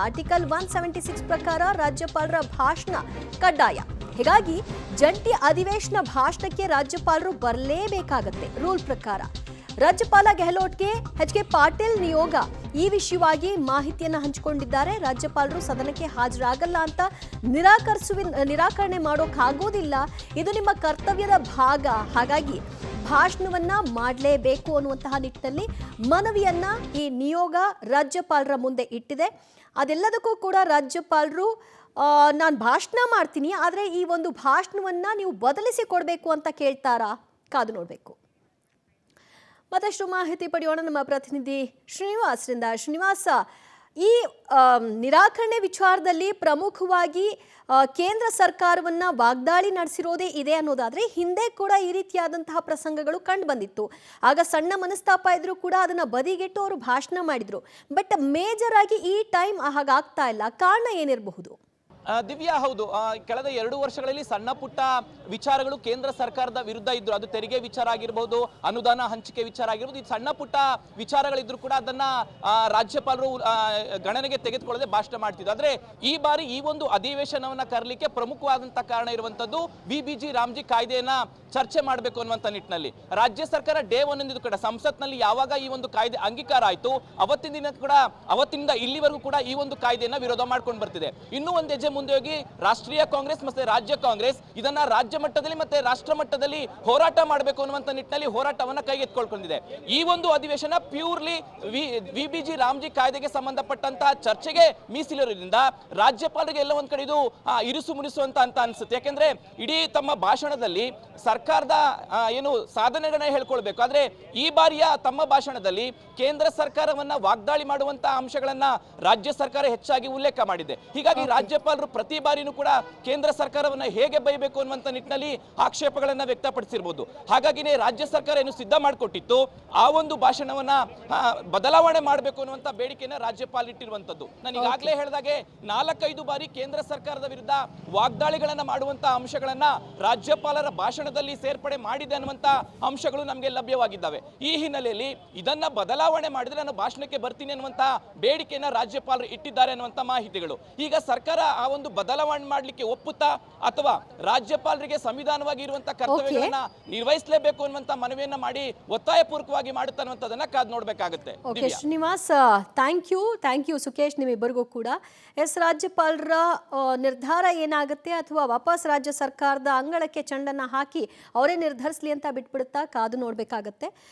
Article 176 ಪ್ರಕಾರ ರಾಜ್ಯಪಾಲರ ಭಾಷಣ ಕಡ್ಡಾಯ. ಹೀಗಾಗಿ ಜಂಟಿ ಅಧಿವೇಶನ ಭಾಷಣಕ್ಕೆ ರಾಜ್ಯಪಾಲರು ಬರಲೇಬೇಕಾಗುತ್ತೆ ರೂಲ್ ಪ್ರಕಾರ. ರಾಜ್ಯಪಾಲ ಗೆಹ್ಲೋಟ್ಗೆ ಎಚ್.ಕೆ. ಪಾಟೀಲ್ ನಿಯೋಗ ಈ ವಿಷಯವಾಗಿ ಮಾಹಿತಿಯನ್ನು ಹಂಚಿಕೊಂಡಿದ್ದಾರೆ. ರಾಜ್ಯಪಾಲರು ಸದನಕ್ಕೆ ಹಾಜರಾಗಲ್ಲ ಅಂತ ನಿರಾಕರಣೆ ಮಾಡೋಕ್ಕಾಗೋದಿಲ್ಲ. ಇದು ನಿಮ್ಮ ಕರ್ತವ್ಯದ ಭಾಗ. ಹಾಗಾಗಿ ಭಾಷಣವನ್ನ ಮಾಡಲೇಬೇಕು ಅನ್ನುವಂತಹ ನಿಟ್ಟಿನಲ್ಲಿ ಮನವಿಯನ್ನ ಈ ನಿಯೋಗ ರಾಜ್ಯಪಾಲರ ಮುಂದೆ ಇಟ್ಟಿದೆ. ಅದೆಲ್ಲದಕ್ಕೂ ಕೂಡ ರಾಜ್ಯಪಾಲರು ನಾನು ಭಾಷಣ ಮಾಡ್ತೀನಿ, ಆದರೆ ಈ ಒಂದು ಭಾಷಣವನ್ನ ನೀವು ಬದಲಿಸಿ ಕೊಡಬೇಕು ಅಂತ ಕೇಳ್ತಾರಾ? ಕಾದು ನೋಡಬೇಕು. ಮತ್ತಷ್ಟು ಮಾಹಿತಿ ಪಡೆಯೋಣ ನಮ್ಮ ಪ್ರತಿನಿಧಿ ಶ್ರೀನಿವಾಸರಿಂದ. ಶ್ರೀನಿವಾಸ, ಈ ನಿರಾಕರಣೆ ವಿಚಾರದಲ್ಲಿ ಪ್ರಮುಖವಾಗಿ ಕೇಂದ್ರ ಸರ್ಕಾರವನ್ನ ವಾಗ್ದಾಳಿ ನಡೆಸಿರೋದೇ ಇದೆ ಅನ್ನೋದಾದ್ರೆ, ಹಿಂದೆ ಕೂಡ ಈ ರೀತಿಯಾದಂತಹ ಪ್ರಸಂಗಗಳು ಕಂಡು ಬಂದಿತ್ತು. ಆಗ ಸಣ್ಣ ಮನಸ್ತಾಪ ಇದ್ರೂ ಕೂಡ ಅದನ್ನ ಬದಿಗಿಟ್ಟು ಅವರು ಭಾಷಣ ಮಾಡಿದ್ರು. ಬಟ್ ಮೇಜರ್ ಆಗಿ ಈ ಟೈಮ್ ಹಾಗಾಗ್ತಾ ಇಲ್ಲ. ಕಾರಣ ಏನಿರಬಹುದು? ದಿವ್ಯಾ, ಹೌದು. ಕಳೆದ 2 ವರ್ಷಗಳಲ್ಲಿ ಸಣ್ಣ ಪುಟ್ಟ ವಿಚಾರಗಳು ಕೇಂದ್ರ ಸರ್ಕಾರದ ವಿರುದ್ಧ ಇದ್ರು. ಅದು ತೆರಿಗೆ ವಿಚಾರ ಆಗಿರ್ಬೋದು, ಅನುದಾನ ಹಂಚಿಕೆ ವಿಚಾರ ಆಗಿರ್ಬೋದು. ಇದು ಸಣ್ಣ ಪುಟ್ಟ ವಿಚಾರಗಳಿದ್ರು ಕೂಡ ಅದನ್ನ ರಾಜ್ಯಪಾಲರು ಗಣನೆಗೆ ತೆಗೆದುಕೊಳ್ಳದೆ ಭಾಷಣ ಮಾಡ್ತಿದ್ರು. ಆದ್ರೆ ಈ ಬಾರಿ ಈ ಒಂದು ಅಧಿವೇಶನವನ್ನ ಕರಲಿಕ್ಕೆ ಪ್ರಮುಖವಾದಂತಹ ಕಾರಣ ಇರುವಂತದ್ದು ವಿಬಿಜಿ ರಾಮ್ಜಿ ಕಾಯ್ದೆಯನ್ನ ಚರ್ಚೆ ಮಾಡಬೇಕು ಅನ್ನುವಂತ ನಿಟ್ಟಿನಲ್ಲಿ ರಾಜ್ಯ ಸರ್ಕಾರ ಡೇ 1 ಇಂದ ಕೂಡ ಸಂಸತ್ನಲ್ಲಿ ಯಾವಾಗ ಈ ಒಂದು ಕಾಯ್ದೆ ಅಂಗೀಕಾರ ಆಯಿತು ಅವತ್ತಿನಿಂದ ಇಲ್ಲಿವರೆಗೂ ಕೂಡ ಈ ಒಂದು ಕಾಯ್ದೆಯನ್ನ ವಿರೋಧ ಮಾಡ್ಕೊಂಡು ಬರ್ತಿದೆ. ಇನ್ನೂ ಒಂದು ಹೆಜ್ಜೆ ಮುಂದೆ ಹೋಗಿ ರಾಷ್ಟ್ರೀಯ ಕಾಂಗ್ರೆಸ್ ಮತ್ತೆ ರಾಜ್ಯ ಕಾಂಗ್ರೆಸ್ ಇದನ್ನ ರಾಜ್ಯ ಮಟ್ಟದಲ್ಲಿ ಮತ್ತೆ ರಾಷ್ಟ್ರ ಮಟ್ಟದಲ್ಲಿ ಹೋರಾಟ ಮಾಡಬೇಕು ಅನ್ನುವಂತ ನಿಟ್ಟಿನಲ್ಲಿ ಹೋರಾಟವನ್ನ ಕೈಗೆತ್ತಿಕೊಳ್ಳುತ್ತಿದೆ. ಈ ಒಂದು ಅಧಿವೇಶನ ಪ್ಯೂರ್ಲಿ ವಿಬಿಜಿ ರಾಮ್ಜಿ ಕಾಯ್ದೆಗೆ ಸಂಬಂಧಪಟ್ಟಂತಹ ಚರ್ಚೆಗೆ ಮೀಸಲಿರೋದ್ರಿಂದ ರಾಜ್ಯಪಾಲರಿಗೆ ಎಲ್ಲ ಒಂದ್ ಕಡೆ ಇದು ಇರಿಸು ಮುರಿಸು ಅಂತ ಅನ್ಸುತ್ತೆ. ಯಾಕೆಂದ್ರೆ ಇಡೀ ತಮ್ಮ ಭಾಷಣದಲ್ಲಿ ಸರ್ಕಾರದ ಏನು ಸಾಧನೆಗಳನ್ನ ಹೇಳ್ಕೊಳ್ಬೇಕು, ಆದ್ರೆ ಈ ಬಾರಿಯ ತಮ್ಮ ಭಾಷಣದಲ್ಲಿ ಕೇಂದ್ರ ಸರ್ಕಾರವನ್ನ ವಾಗ್ದಾಳಿ ಮಾಡುವಂತಹ ಅಂಶಗಳನ್ನ ರಾಜ್ಯ ಸರ್ಕಾರ ಹೆಚ್ಚಾಗಿ ಉಲ್ಲೇಖ ಮಾಡಿದೆ. ಹೀಗಾಗಿ ರಾಜ್ಯಪಾಲರು ಪ್ರತಿ ಬಾರಿನೂ ಕೂಡ ಕೇಂದ್ರ ಸರ್ಕಾರವನ್ನ ಹೇಗೆ ಬೈಬೇಕು ಅನ್ನುವಂತ ನಿಟ್ಟಿನಲ್ಲಿ ಆಕ್ಷೇಪಗಳನ್ನ ವ್ಯಕ್ತಪಡಿಸಿರ್ಬೋದು. ಹಾಗಾಗಿನೇ ರಾಜ್ಯ ಸರ್ಕಾರ ಏನು ಸಿದ್ಧ ಮಾಡಿಕೊಟ್ಟಿತ್ತು ಆ ಒಂದು ಭಾಷಣವನ್ನ ಬದಲಾವಣೆ ಮಾಡಬೇಕು ಅನ್ನುವಂತ ಬೇಡಿಕೆಯನ್ನ ರಾಜ್ಯಪಾಲ ಇಟ್ಟಿರುವಂತದ್ದು. ನಾನು ಈಗಾಗಲೇ ಹೇಳಿದಾಗೆ 4-5 ಬಾರಿ ಕೇಂದ್ರ ಸರ್ಕಾರದ ವಿರುದ್ಧ ವಾಗ್ದಾಳಿಗಳನ್ನ ಮಾಡುವಂತಹ ಅಂಶಗಳನ್ನ ರಾಜ್ಯಪಾಲರ ಭಾಷಣದಲ್ಲಿ ಸೇರ್ಪಡೆ ಮಾಡಿದೆ ಅನ್ನುವಂತ ಅಂಶಗಳು ನಮಗೆ ಲಭ್ಯವಾಗಿದ್ದಾವೆ. ಈ ಹಿನ್ನೆಲೆಯಲ್ಲಿ ಇದನ್ನ ಬದಲಾವಣೆ ಮಾಡಿದ್ರೆ ನಾನು ಭಾಷಣಕ್ಕೆ ಬರ್ತೀನಿ ಅನ್ನುವಂತ ಬೇಡಿಕೆಯನ್ನ ರಾಜ್ಯಪಾಲರು ಇಟ್ಟಿದ್ದಾರೆ ಅನ್ನುವಂತ ಮಾಹಿತಿಗಳು. ಈಗ ಸರ್ಕಾರ ಆ ಒಂದು ಬದಲಾವಣೆ ಮಾಡಲಿಕ್ಕೆ ಒಪ್ಪುತ್ತಾ ಅಥವಾ ರಾಜ್ಯಪಾಲರಿಗೆ ಸಂವಿಧಾನವಾಗಿ ಇರುವಂತಹ ಕರ್ತವ್ಯಗಳನ್ನ ನಿರ್ವಹಿಸಲೇಬೇಕು ಅನ್ನುವಂತ ಮನವಿಯನ್ನ ಮಾಡಿ ಒತ್ತಾಯಪೂರ್ವಕವಾಗಿ ಮಾಡುತ್ತಾ ಅನ್ನುವಂಥದ್ದನ್ನ ಕಾದು ನೋಡ್ಬೇಕಾಗುತ್ತೆ. ಶ್ರೀನಿವಾಸ್, ಥ್ಯಾಂಕ್ ಯು ಸುಕೇಶ್, ನಿಮ್ಮಿಬ್ಬರಿಗೂ ಕೂಡ. ರಾಜ್ಯಪಾಲರ ನಿರ್ಧಾರ ಏನಾಗುತ್ತೆ, ಅಥವಾ ವಾಪಸ್ ರಾಜ್ಯ ಸರ್ಕಾರದ ಅಂಗಳಕ್ಕೆ ಚೆಂಡನ್ನ ಹಾಕಿ ಅವರೇ ನಿರ್ಧರಿಸಲಿ ಅಂತ ಬಿಟ್ಬಿಡುತ್ತಾ, ಕಾದು ನೋಡ್ಬೇಕಾಗತ್ತೆ.